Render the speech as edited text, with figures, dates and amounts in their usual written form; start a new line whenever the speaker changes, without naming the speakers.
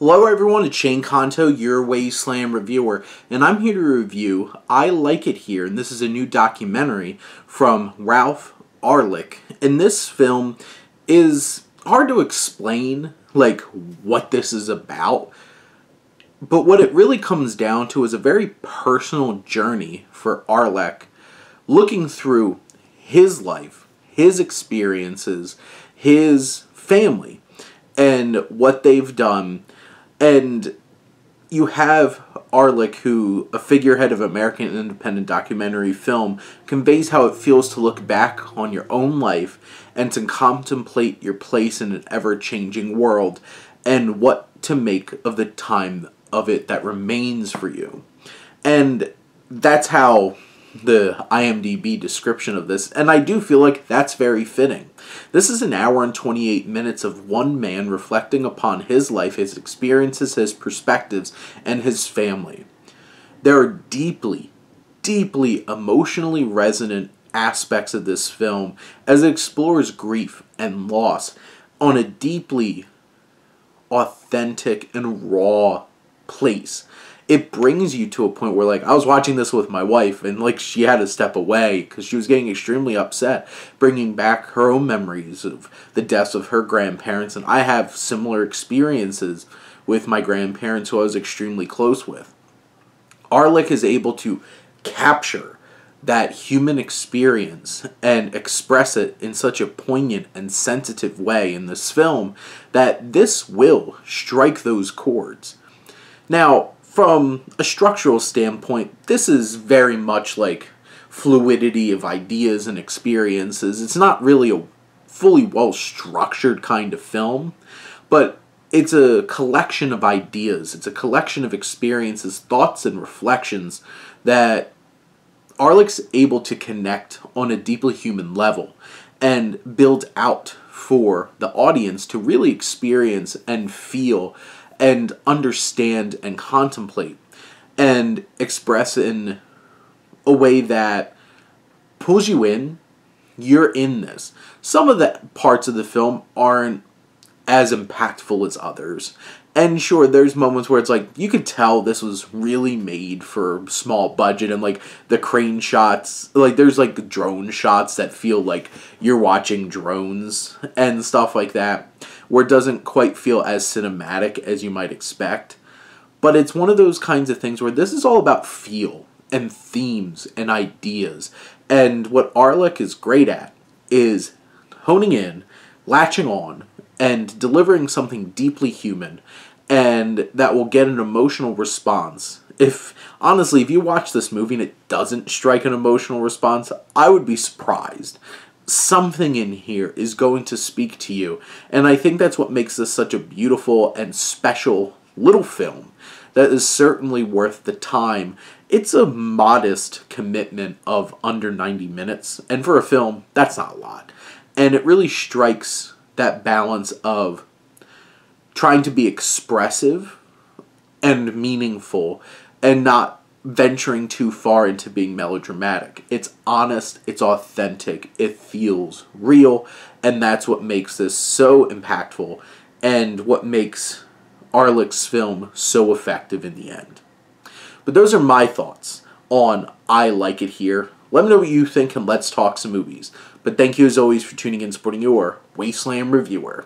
Hello everyone, it's Shane Kanto, your Wasteland reviewer, and I'm here to review I Like It Here, and this is a new documentary from Ralph Arlyck. And this film is hard to explain, like, what this is about, but what it really comes down to is a very personal journey for Arlyck, looking through his life, his experiences, his family, and what they've done. And you have Arlyck, who, a figurehead of American independent documentary film, conveys how it feels to look back on your own life and to contemplate your place in an ever-changing world and what to make of the time of it that remains for you. And that's how the IMDb description of this, and I do feel like that's very fitting. This is an hour and 28 minutes of one man reflecting upon his life, his experiences, his perspectives, and his family. There are deeply, deeply emotionally resonant aspects of this film as it explores grief and loss on a deeply authentic and raw place. It brings you to a point where, like, I was watching this with my wife, and, like, she had to step away because she was getting extremely upset, bringing back her own memories of the deaths of her grandparents, and I have similar experiences with my grandparents who I was extremely close with. Arlyck is able to capture that human experience and express it in such a poignant and sensitive way in this film that this will strike those chords. Now, from a structural standpoint, this is very much like fluidity of ideas and experiences. It's not really a fully well-structured kind of film, but it's a collection of ideas. It's a collection of experiences, thoughts, and reflections that Arlyck's able to connect on a deeply human level and build out for the audience to really experience and feel and understand and contemplate and express in a way that pulls you in. You're in this. Some of the parts of the film aren't as impactful as others. And sure, there's moments where it's like, you could tell this was really made for small budget, and like the crane shots, like there's like the drone shots that feel like you're watching drones and stuff like that, where it doesn't quite feel as cinematic as you might expect. But it's one of those kinds of things where this is all about feel and themes and ideas. And what Arlyck is great at is honing in, latching on, and delivering something deeply human, and that will get an emotional response. Honestly, if you watch this movie and it doesn't strike an emotional response, I would be surprised. Something in here is going to speak to you, and I think that's what makes this such a beautiful and special little film that is certainly worth the time. It's a modest commitment of under 90 minutes, and for a film, that's not a lot. And it really strikes that balance of trying to be expressive and meaningful and not venturing too far into being melodramatic. It's honest, it's authentic, it feels real, and that's what makes this so impactful and what makes Arlyck's film so effective in the end. But those are my thoughts on I Like It Here. Let me know what you think, and let's talk some movies. But thank you as always for tuning in and supporting your Wasteland reviewer.